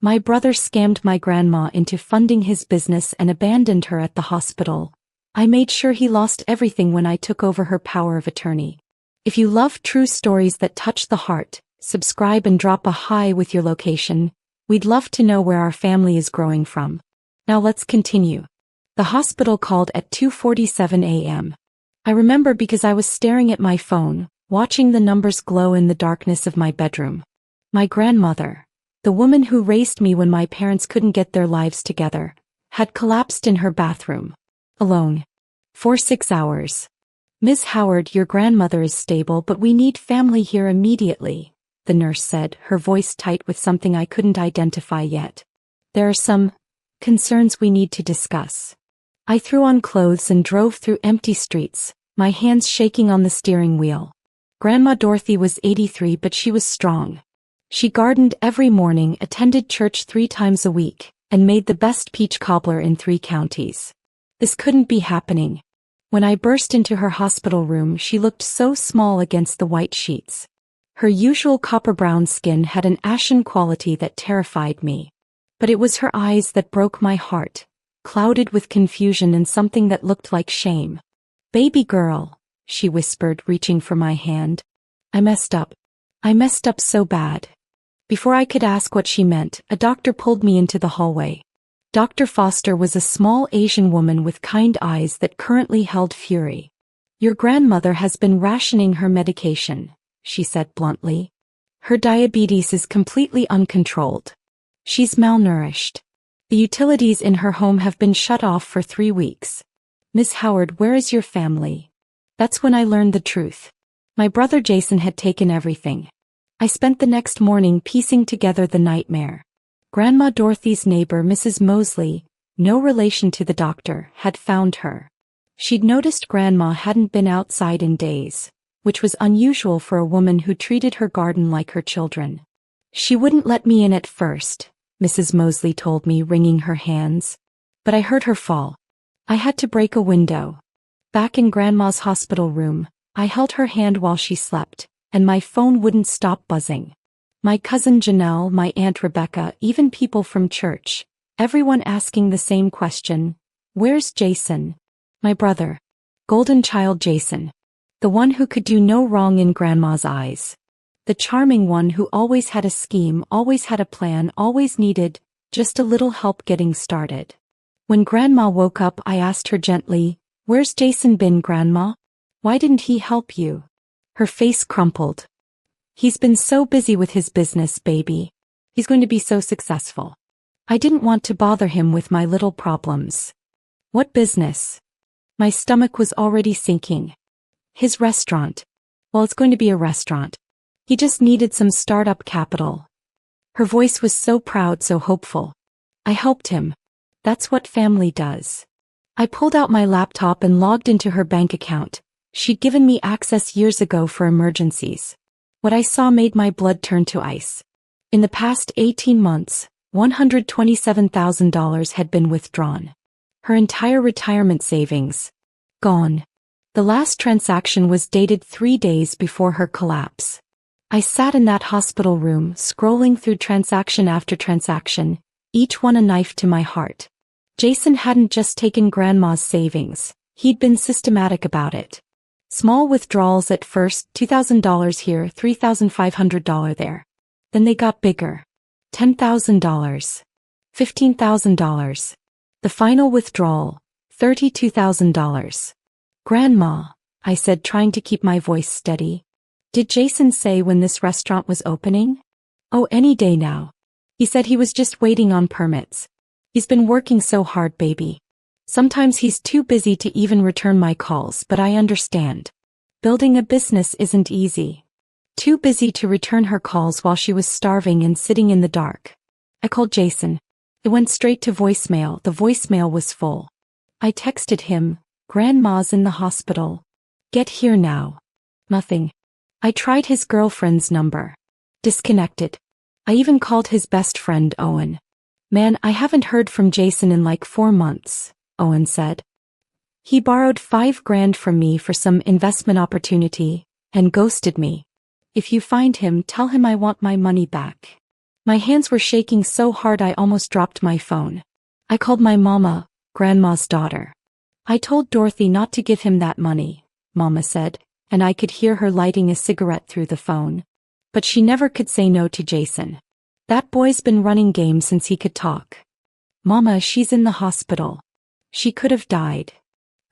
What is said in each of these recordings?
My brother scammed my grandma into funding his business and abandoned her at the hospital. I made sure he lost everything when I took over her power of attorney. If you love true stories that touch the heart, subscribe and drop a hi with your location. We'd love to know where our family is growing from. Now let's continue. The hospital called at 2:47 a.m. I remember because I was staring at my phone, watching the numbers glow in the darkness of my bedroom. My grandmother, the woman who raised me when my parents couldn't get their lives together, had collapsed in her bathroom. Alone. For 6 hours. "Ms. Howard, your grandmother is stable, but we need family here immediately," the nurse said, her voice tight with something I couldn't identify yet. "There are some concerns we need to discuss." I threw on clothes and drove through empty streets, my hands shaking on the steering wheel. Grandma Dorothy was 83, but she was strong. She gardened every morning, attended church 3 times a week, and made the best peach cobbler in 3 counties. This couldn't be happening. When I burst into her hospital room, she looked so small against the white sheets. Her usual copper-brown skin had an ashen quality that terrified me. But it was her eyes that broke my heart, clouded with confusion and something that looked like shame. "Baby girl," she whispered, reaching for my hand. I messed up. I messed up so bad. Before I could ask what she meant, a doctor pulled me into the hallway. Dr. Foster was a small Asian woman with kind eyes that currently held fury. "Your grandmother has been rationing her medication," she said bluntly. "Her diabetes is completely uncontrolled. She's malnourished. The utilities in her home have been shut off for 3 weeks. Miss Howard, where is your family?" That's when I learned the truth. My brother Jason had taken everything. I spent the next morning piecing together the nightmare. Grandma Dorothy's neighbor, Mrs. Mosley, no relation to the doctor, had found her. She'd noticed Grandma hadn't been outside in days, which was unusual for a woman who treated her garden like her children. "She wouldn't let me in at first," Mrs. Mosley told me, wringing her hands. "But I heard her fall. I had to break a window." Back in Grandma's hospital room, I held her hand while she slept, and my phone wouldn't stop buzzing. My cousin Janelle, my Aunt Rebecca, even people from church, everyone asking the same question: "Where's Jason?" My brother. Golden child Jason. The one who could do no wrong in Grandma's eyes. The charming one who always had a scheme, always had a plan, always needed just a little help getting started. When Grandma woke up, I asked her gently, "Where's Jason been, Grandma? Why didn't he help you?" Her face crumpled. "He's been so busy with his business, baby. He's going to be so successful." I didn't want to bother him with my little problems. "What business?" My stomach was already sinking. "His restaurant. Well, it's going to be a restaurant. He just needed some startup capital." Her voice was so proud, so hopeful. I helped him. That's what family does. I pulled out my laptop and logged into her bank account. She'd given me access years ago for emergencies. What I saw made my blood turn to ice. In the past 18 months, $127,000 had been withdrawn. Her entire retirement savings. Gone. The last transaction was dated 3 days before her collapse. I sat in that hospital room, scrolling through transaction after transaction, each one a knife to my heart. Jason hadn't just taken Grandma's savings, he'd been systematic about it. Small withdrawals at first, $2,000 here, $3,500 there. Then they got bigger. $10,000. $15,000. The final withdrawal, $32,000. "Grandma," I said, trying to keep my voice steady. "Did Jason say when this restaurant was opening?" "Oh, any day now. He said he was just waiting on permits. He's been working so hard, baby. Sometimes he's too busy to even return my calls, but I understand. Building a business isn't easy." Too busy to return her calls while she was starving and sitting in the dark. I called Jason. It went straight to voicemail. The voicemail was full. I texted him, "Grandma's in the hospital. Get here now." Nothing. I tried his girlfriend's number. Disconnected. I even called his best friend, Owen. "Man, I haven't heard from Jason in like 4 months, Owen said. "He borrowed $5,000 from me for some investment opportunity, and ghosted me. If you find him, tell him I want my money back." My hands were shaking so hard I almost dropped my phone. I called my mama, Grandma's daughter. I told Dorothy not to give him that money, Mama said, and I could hear her lighting a cigarette through the phone. But she never could say no to Jason. That boy's been running game since he could talk. Mama, she's in the hospital. She could have died.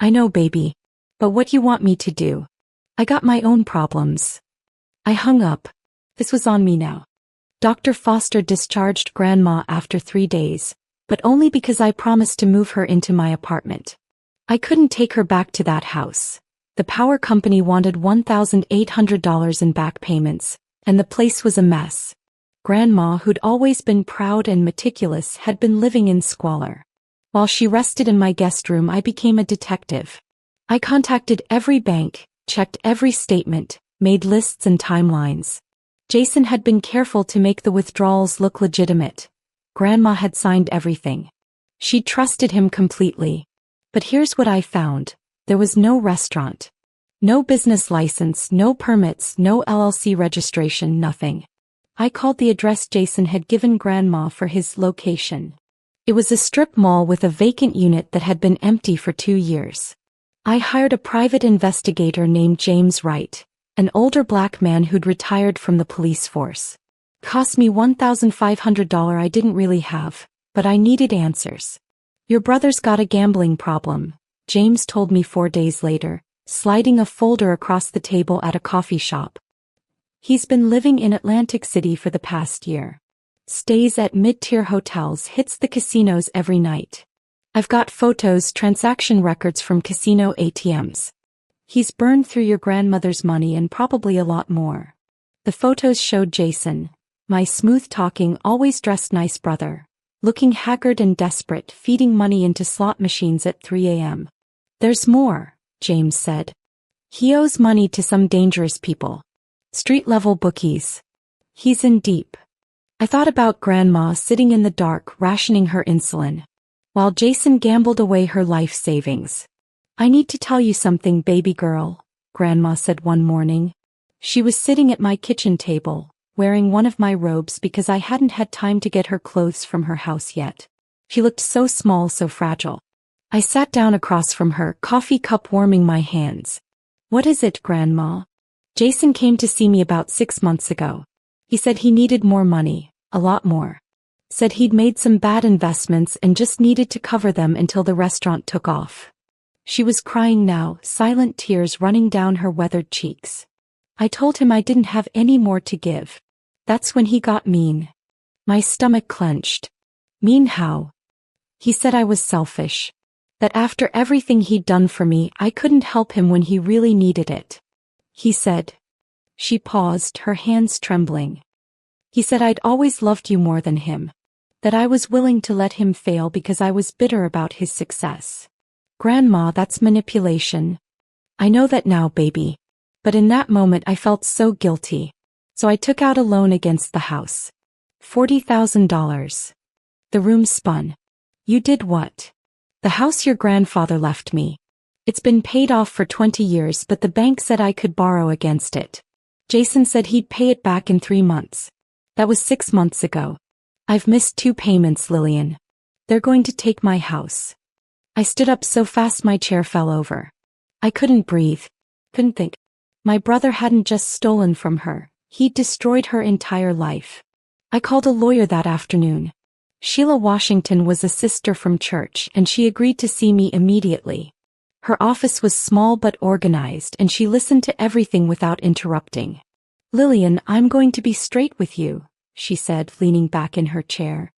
I know, baby. But what you want me to do? I got my own problems. I hung up. This was on me now. Dr. Foster discharged Grandma after 3 days, but only because I promised to move her into my apartment. I couldn't take her back to that house. The power company wanted $1,800 in back payments, and the place was a mess. Grandma, who'd always been proud and meticulous, had been living in squalor. While she rested in my guest room, I became a detective. I contacted every bank, checked every statement, made lists and timelines. Jason had been careful to make the withdrawals look legitimate. Grandma had signed everything. She trusted him completely. But here's what I found. There was no restaurant. No business license, no permits, no LLC registration, nothing. I called the address Jason had given Grandma for his location. It was a strip mall with a vacant unit that had been empty for 2 years. I hired a private investigator named James Wright, an older black man who'd retired from the police force. Cost me $1,500 I didn't really have, but I needed answers. Your brother's got a gambling problem, James told me 4 days later, sliding a folder across the table at a coffee shop. He's been living in Atlantic City for the past year. Stays at mid-tier hotels, hits the casinos every night. I've got photos, transaction records from casino ATMs. He's burned through your grandmother's money and probably a lot more. The photos showed Jason, my smooth-talking, always dressed nice brother, looking haggard and desperate, feeding money into slot machines at 3 a.m. There's more, James said. He owes money to some dangerous people. Street-level bookies. He's in deep. I thought about Grandma sitting in the dark rationing her insulin, while Jason gambled away her life savings. I need to tell you something, baby girl, Grandma said one morning. She was sitting at my kitchen table, wearing one of my robes because I hadn't had time to get her clothes from her house yet. She looked so small, so fragile. I sat down across from her, coffee cup warming my hands. What is it, Grandma? Jason came to see me about 6 months ago. He said he needed more money, a lot more. Said he'd made some bad investments and just needed to cover them until the restaurant took off. She was crying now, silent tears running down her weathered cheeks. I told him I didn't have any more to give. That's when he got mean. My stomach clenched. Mean how? He said I was selfish. That after everything he'd done for me, I couldn't help him when he really needed it. He said. She paused, her hands trembling. He said I'd always loved you more than him. That I was willing to let him fail because I was bitter about his success. Grandma, that's manipulation. I know that now, baby. But in that moment I felt so guilty. So I took out a loan against the house. $40,000. The room spun. You did what? The house your grandfather left me. It's been paid off for 20 years, but the bank said I could borrow against it. Jason said he'd pay it back in 3 months. That was 6 months ago. I've missed 2 payments, Lillian. They're going to take my house. I stood up so fast my chair fell over. I couldn't breathe. Couldn't think. My brother hadn't just stolen from her. He'd destroyed her entire life. I called a lawyer that afternoon. Sheila Washington was a sister from church, and she agreed to see me immediately. Her office was small but organized, and she listened to everything without interrupting. Lillian, I'm going to be straight with you, she said, leaning back in her chair.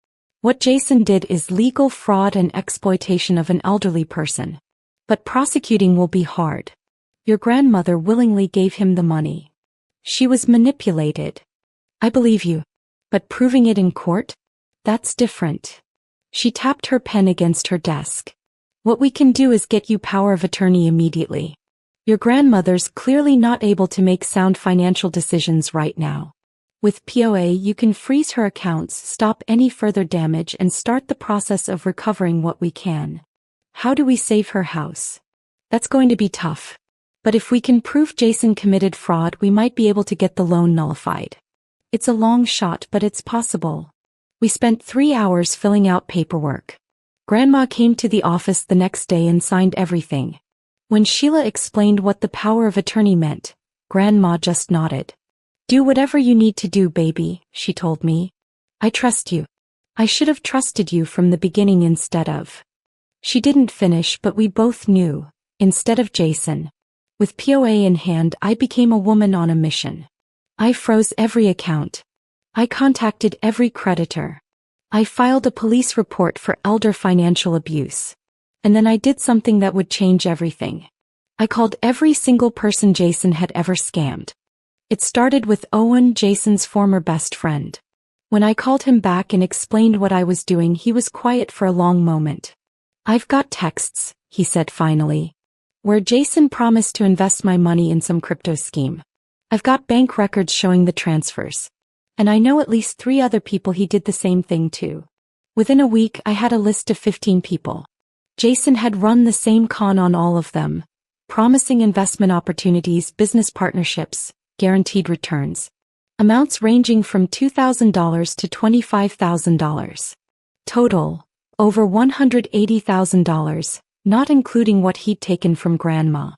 What Jason did is legal fraud and exploitation of an elderly person. But prosecuting will be hard. Your grandmother willingly gave him the money. She was manipulated. I believe you. But proving it in court? That's different. She tapped her pen against her desk. What we can do is get you power of attorney immediately. Your grandmother's clearly not able to make sound financial decisions right now. With POA, you can freeze her accounts, stop any further damage, and start the process of recovering what we can. How do we save her house? That's going to be tough. But if we can prove Jason committed fraud, we might be able to get the loan nullified. It's a long shot, but it's possible. We spent 3 hours filling out paperwork. Grandma came to the office the next day and signed everything. When Sheila explained what the power of attorney meant, Grandma just nodded. Do whatever you need to do, baby, she told me. I trust you. I should have trusted you from the beginning instead of. She didn't finish, but we both knew. Instead of Jason. With POA in hand, I became a woman on a mission. I froze every account. I contacted every creditor. I filed a police report for elder financial abuse. And then I did something that would change everything. I called every single person Jason had ever scammed. It started with Owen, Jason's former best friend. When I called him back and explained what I was doing, he was quiet for a long moment. I've got texts, he said finally, where Jason promised to invest my money in some crypto scheme. I've got bank records showing the transfers. And I know at least 3 other people he did the same thing to. Within a week, I had a list of 15 people. Jason had run the same con on all of them, promising investment opportunities, business partnerships, guaranteed returns. Amounts ranging from $2,000 to $25,000. Total, over $180,000, not including what he'd taken from Grandma.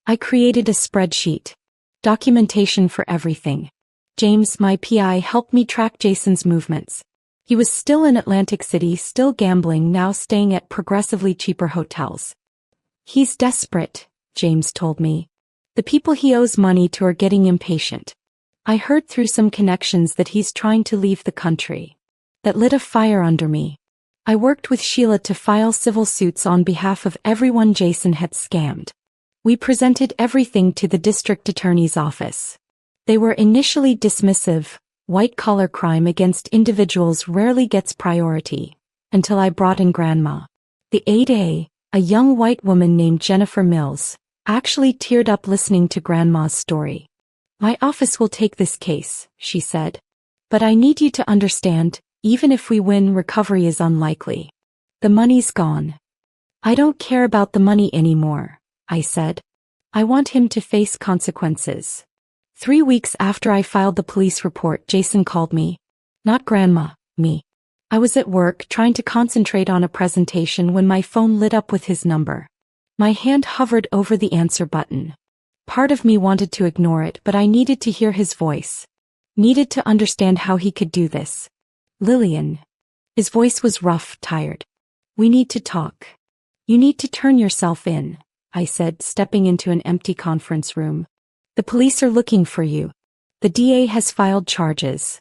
I created a spreadsheet. Documentation for everything. James, my PI, helped me track Jason's movements. He was still in Atlantic City, still gambling, now staying at progressively cheaper hotels. He's desperate, James told me. The people he owes money to are getting impatient. I heard through some connections that he's trying to leave the country. That lit a fire under me. I worked with Sheila to file civil suits on behalf of everyone Jason had scammed. We presented everything to the district attorney's office. They were initially dismissive. White-collar crime against individuals rarely gets priority, until I brought in Grandma. The 8A, a young white woman named Jennifer Mills, actually teared up listening to Grandma's story. My office will take this case, she said. But I need you to understand, even if we win, recovery is unlikely. The money's gone. I don't care about the money anymore, I said. I want him to face consequences. 3 weeks after I filed the police report, Jason called me. Not Grandma, me. I was at work trying to concentrate on a presentation when my phone lit up with his number. My hand hovered over the answer button. Part of me wanted to ignore it, but I needed to hear his voice. Needed to understand how he could do this. Lillian. His voice was rough, tired. We need to talk. You need to turn yourself in, I said, stepping into an empty conference room. The police are looking for you. The DA has filed charges.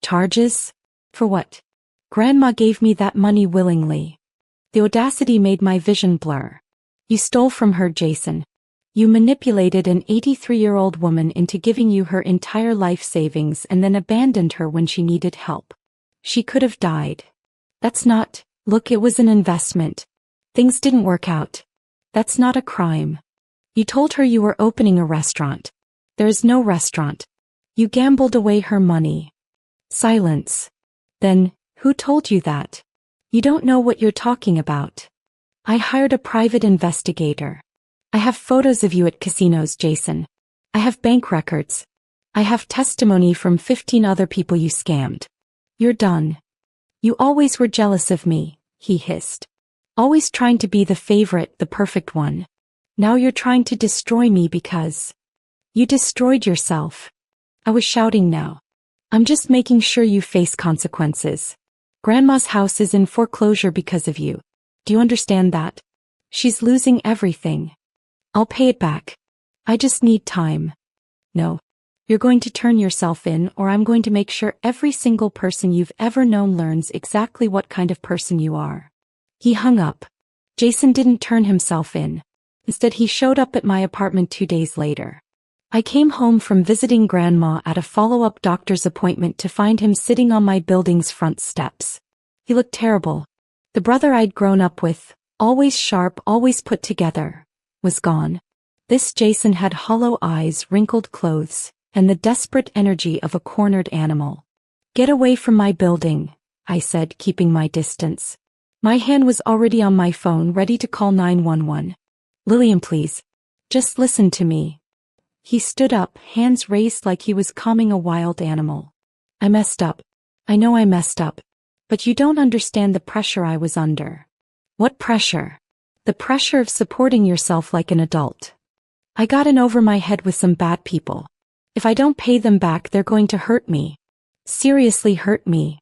Charges? For what? Grandma gave me that money willingly. The audacity made my vision blur. You stole from her, Jason. You manipulated an 83-year-old woman into giving you her entire life savings and then abandoned her when she needed help. She could have died. That's not, look, it was an investment. Things didn't work out. That's not a crime. You told her you were opening a restaurant. There is no restaurant. You gambled away her money. Silence. Then, who told you that? You don't know what you're talking about. I hired a private investigator. I have photos of you at casinos, Jason. I have bank records. I have testimony from 15 other people you scammed. You're done. You always were jealous of me, he hissed. Always trying to be the favorite, the perfect one. Now you're trying to destroy me because you destroyed yourself. I was shouting now. I'm just making sure you face consequences. Grandma's house is in foreclosure because of you. Do you understand that? She's losing everything. I'll pay it back. I just need time. No. You're going to turn yourself in, or I'm going to make sure every single person you've ever known learns exactly what kind of person you are. He hung up. Jason didn't turn himself in. Instead, he showed up at my apartment 2 days later. I came home from visiting Grandma at a follow-up doctor's appointment to find him sitting on my building's front steps. He looked terrible. The brother I'd grown up with, always sharp, always put together, was gone. This Jason had hollow eyes, wrinkled clothes, and the desperate energy of a cornered animal. Get away from my building, I said, keeping my distance. My hand was already on my phone, ready to call 911. Lillian, please. Just listen to me. He stood up, hands raised like he was calming a wild animal. I messed up. I know I messed up. But you don't understand the pressure I was under. What pressure? The pressure of supporting yourself like an adult. I got in over my head with some bad people. If I don't pay them back, they're going to hurt me. Seriously hurt me.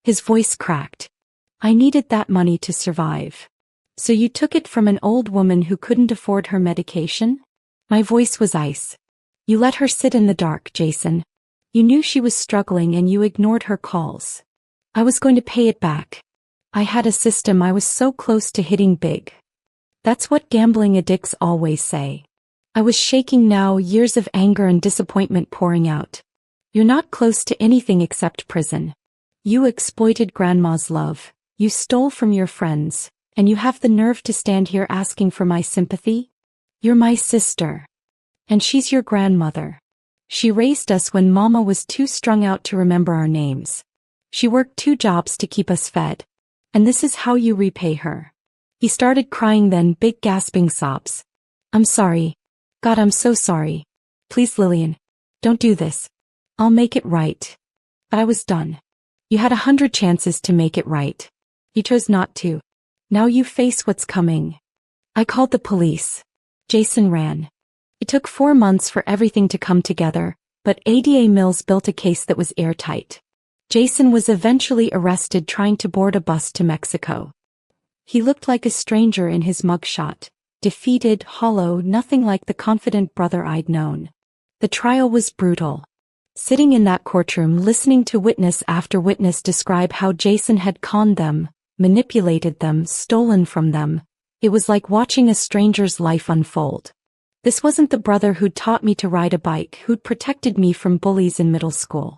His voice cracked. I needed that money to survive. So you took it from an old woman who couldn't afford her medication? My voice was ice. You let her sit in the dark, Jason. You knew she was struggling and you ignored her calls. I was going to pay it back. I had a system. I was so close to hitting big. That's what gambling addicts always say. I was shaking now, years of anger and disappointment pouring out. You're not close to anything except prison. You exploited Grandma's love. You stole from your friends, and you have the nerve to stand here asking for my sympathy? You're my sister. And she's your grandmother. She raised us when Mama was too strung out to remember our names. She worked 2 jobs to keep us fed. And this is how you repay her. He started crying then, big gasping sobs. I'm sorry. God, I'm so sorry. Please, Lillian. Don't do this. I'll make it right. But I was done. You had 100 chances to make it right. You chose not to. Now you face what's coming. I called the police. Jason ran. It took 4 months for everything to come together, but ADA Mills built a case that was airtight. Jason was eventually arrested trying to board a bus to Mexico. He looked like a stranger in his mugshot, defeated, hollow, nothing like the confident brother I'd known. The trial was brutal. Sitting in that courtroom listening to witness after witness describe how Jason had conned them, manipulated them, stolen from them, it was like watching a stranger's life unfold. This wasn't the brother who'd taught me to ride a bike, who'd protected me from bullies in middle school.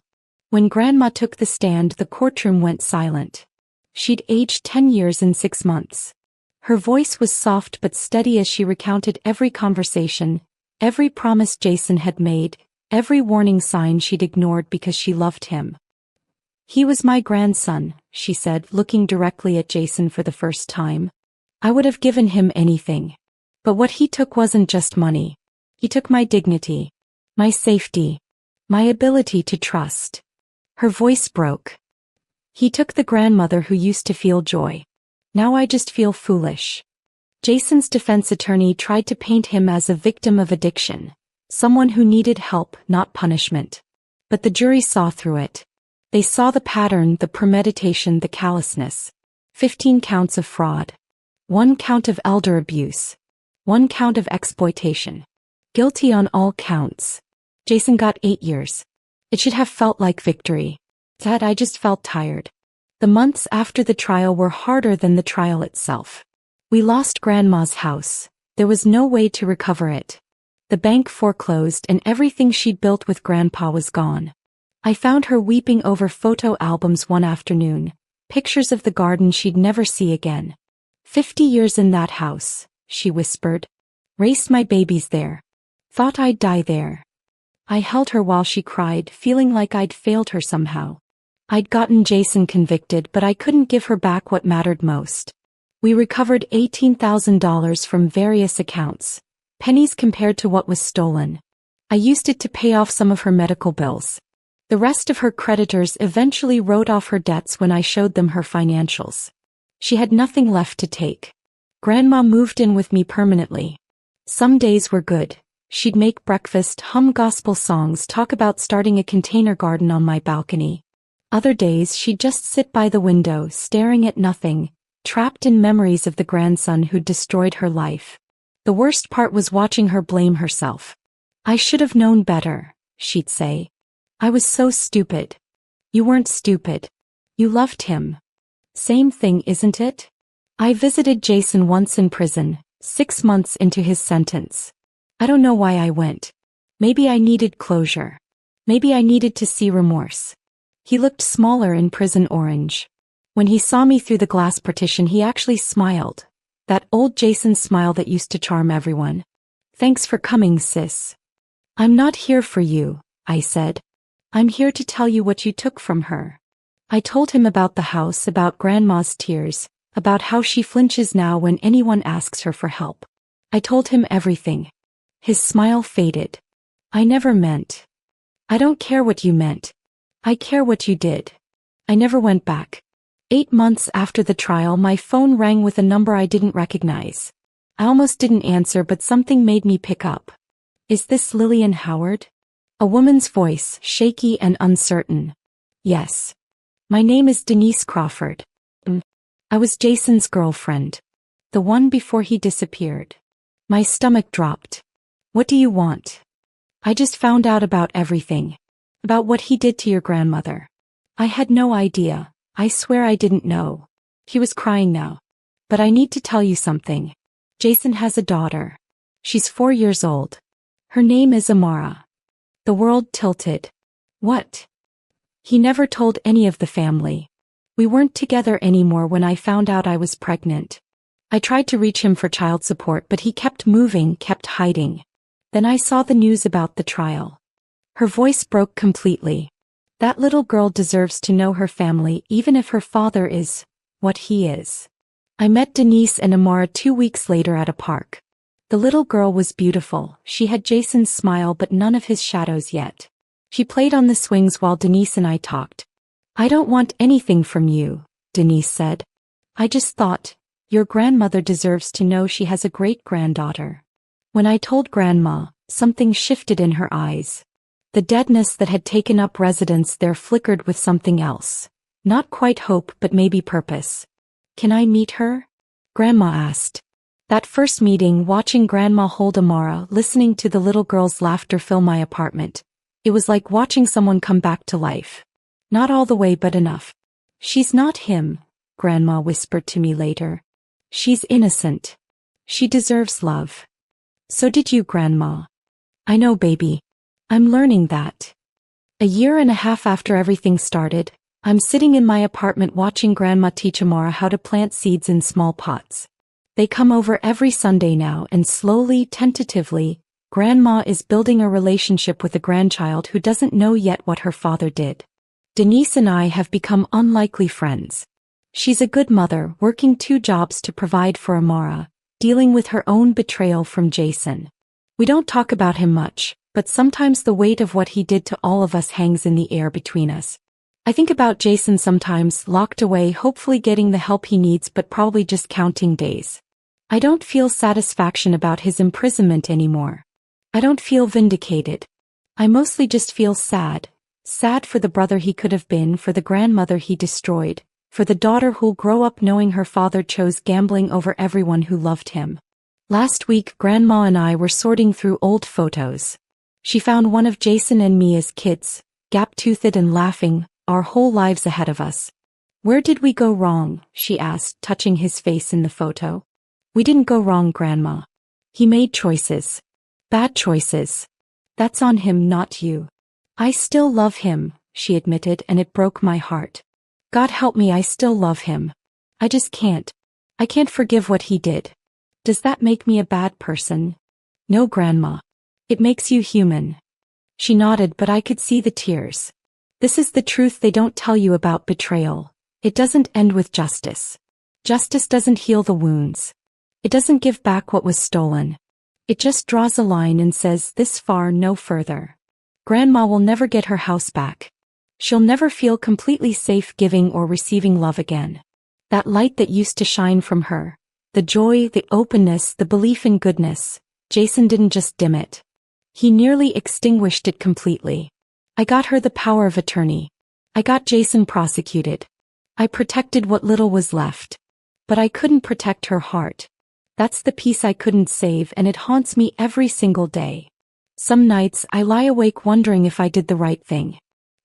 When Grandma took the stand, the courtroom went silent. She'd aged 10 years in 6 months. Her voice was soft but steady as she recounted every conversation, every promise Jason had made, every warning sign she'd ignored because she loved him. He was my grandson, she said, looking directly at Jason for the first time. I would have given him anything. But what he took wasn't just money. He took my dignity, my safety, my ability to trust. Her voice broke. He took the grandmother who used to feel joy. Now I just feel foolish. Jason's defense attorney tried to paint him as a victim of addiction, someone who needed help, not punishment. But the jury saw through it. They saw the pattern, the premeditation, the callousness. 15 counts of fraud. 1 count of elder abuse. 1 count of exploitation. Guilty on all counts. Jason got 8 years. It should have felt like victory. Dad, I just felt tired. The months after the trial were harder than the trial itself. We lost Grandma's house. There was no way to recover it. The bank foreclosed and everything she'd built with Grandpa was gone. I found her weeping over photo albums one afternoon, pictures of the garden she'd never see again. 50 years in that house, she whispered. Raised my babies there. Thought I'd die there. I held her while she cried, feeling like I'd failed her somehow. I'd gotten Jason convicted, but I couldn't give her back what mattered most. We recovered $18,000 from various accounts, pennies compared to what was stolen. I used it to pay off some of her medical bills. The rest of her creditors eventually wrote off her debts when I showed them her financials. She had nothing left to take. Grandma moved in with me permanently. Some days were good. She'd make breakfast, hum gospel songs, talk about starting a container garden on my balcony. Other days she'd just sit by the window, staring at nothing, trapped in memories of the grandson who'd destroyed her life. The worst part was watching her blame herself. I should have known better, she'd say. I was so stupid. You weren't stupid. You loved him. Same thing, isn't it? I visited Jason once in prison, 6 months into his sentence. I don't know why I went. Maybe I needed closure. Maybe I needed to see remorse. He looked smaller in prison orange. When he saw me through the glass partition, he actually smiled. That old Jason smile that used to charm everyone. Thanks for coming, sis. I'm not here for you, I said. I'm here to tell you what you took from her. I told him about the house, about Grandma's tears, about how she flinches now when anyone asks her for help. I told him everything. His smile faded. I never meant. I don't care what you meant. I care what you did. I never went back. 8 months after the trial, my phone rang with a number I didn't recognize. I almost didn't answer, but something made me pick up. Is this Lillian Howard? A woman's voice, shaky and uncertain. Yes. My name is Denise Crawford. I was Jason's girlfriend. The one before he disappeared. My stomach dropped. What do you want? I just found out about everything. About what he did to your grandmother. I had no idea. I swear I didn't know. He was crying now. But I need to tell you something. Jason has a daughter. She's 4 years old. Her name is Amara. The world tilted. What? He never told any of the family. We weren't together anymore when I found out I was pregnant. I tried to reach him for child support, but he kept moving, kept hiding. Then I saw the news about the trial. Her voice broke completely. That little girl deserves to know her family, even if her father is what he is. I met Denise and Amara 2 weeks later at a park. The little girl was beautiful. She had Jason's smile but none of his shadows yet. She played on the swings while Denise and I talked. I don't want anything from you, Denise said. I just thought, your grandmother deserves to know she has a great-granddaughter. When I told Grandma, something shifted in her eyes. The deadness that had taken up residence there flickered with something else. Not quite hope, but maybe purpose. Can I meet her? Grandma asked. That first meeting, watching Grandma hold Amara, listening to the little girl's laughter fill my apartment. It was like watching someone come back to life. Not all the way, but enough. She's not him, Grandma whispered to me later. She's innocent. She deserves love. So did you, Grandma. I know, baby. I'm learning that. A year and a half after everything started, I'm sitting in my apartment watching Grandma teach Amara how to plant seeds in small pots. They come over every Sunday now, and slowly, tentatively, Grandma is building a relationship with a grandchild who doesn't know yet what her father did. Denise and I have become unlikely friends. She's a good mother, working 2 jobs to provide for Amara, dealing with her own betrayal from Jason. We don't talk about him much, but sometimes the weight of what he did to all of us hangs in the air between us. I think about Jason sometimes, locked away, hopefully getting the help he needs, but probably just counting days. I don't feel satisfaction about his imprisonment anymore. I don't feel vindicated. I mostly just feel sad. Sad for the brother he could have been, for the grandmother he destroyed, for the daughter who'll grow up knowing her father chose gambling over everyone who loved him. Last week, Grandma and I were sorting through old photos. She found one of Jason and me as kids, gap-toothed and laughing, our whole lives ahead of us. Where did we go wrong? She asked, touching his face in the photo. We didn't go wrong, Grandma. He made choices. Bad choices. That's on him, not you. I still love him, she admitted, and it broke my heart. God help me, I still love him. I just can't. I can't forgive what he did. Does that make me a bad person? No, Grandma. It makes you human. She nodded, but I could see the tears. This is the truth they don't tell you about betrayal. It doesn't end with justice. Justice doesn't heal the wounds. It doesn't give back what was stolen. It just draws a line and says, this far, no further. Grandma will never get her house back. She'll never feel completely safe giving or receiving love again. That light that used to shine from her, the joy, the openness, the belief in goodness, Jason didn't just dim it. He nearly extinguished it completely. I got her the power of attorney. I got Jason prosecuted. I protected what little was left. But I couldn't protect her heart. That's the piece I couldn't save, and it haunts me every single day. Some nights I lie awake wondering if I did the right thing.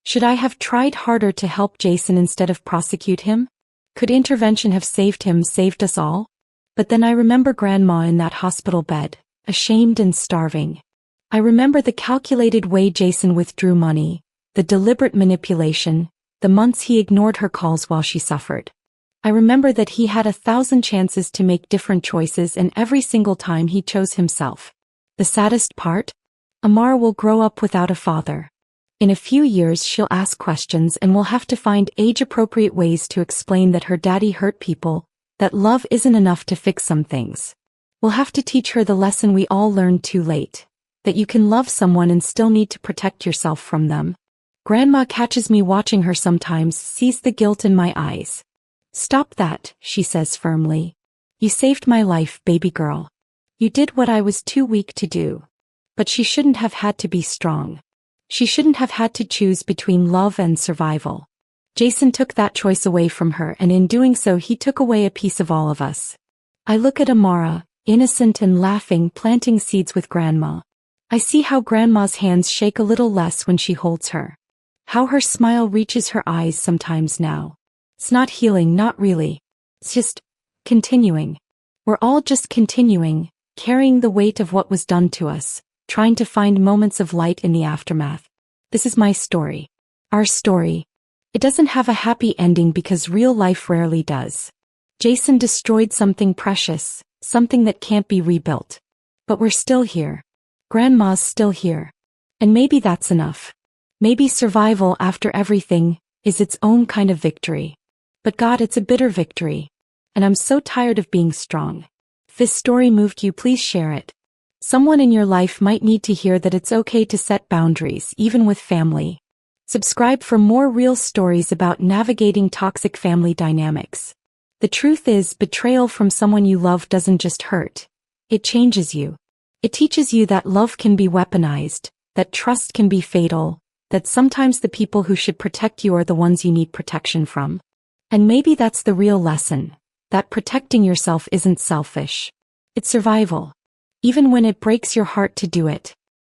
Should I have tried harder to help Jason instead of prosecute him? Could intervention have saved him, saved us all? But then I remember Grandma in that hospital bed, ashamed and starving. I remember the calculated way Jason withdrew money, the deliberate manipulation, the months he ignored her calls while she suffered. I remember that he had 1,000 chances to make different choices, and every single time he chose himself. The saddest part? Amara will grow up without a father. In a few years she'll ask questions and will have to find age-appropriate ways to explain that her daddy hurt people, that love isn't enough to fix some things. We'll have to teach her the lesson we all learned too late, that you can love someone and still need to protect yourself from them. Grandma catches me watching her sometimes, sees the guilt in my eyes. Stop that, she says firmly. You saved my life, baby girl. You did what I was too weak to do. But she shouldn't have had to be strong. She shouldn't have had to choose between love and survival. Jason took that choice away from her, and in doing so he took away a piece of all of us. I look at Amara, innocent and laughing, planting seeds with Grandma. I see how Grandma's hands shake a little less when she holds her. How her smile reaches her eyes sometimes now. It's not healing, not really. It's just continuing. We're all just continuing, carrying the weight of what was done to us, trying to find moments of light in the aftermath. This is my story. Our story. It doesn't have a happy ending because real life rarely does. Jason destroyed something precious, something that can't be rebuilt. But we're still here. Grandma's still here. And maybe that's enough. Maybe survival after everything is its own kind of victory. But God, it's a bitter victory. And I'm so tired of being strong. If this story moved you, please share it. Someone in your life might need to hear that it's okay to set boundaries, even with family. Subscribe for more real stories about navigating toxic family dynamics. The truth is, betrayal from someone you love doesn't just hurt. It changes you. It teaches you that love can be weaponized, that trust can be fatal, that sometimes the people who should protect you are the ones you need protection from. And maybe that's the real lesson, that protecting yourself isn't selfish. It's survival. Even when it breaks your heart to do it.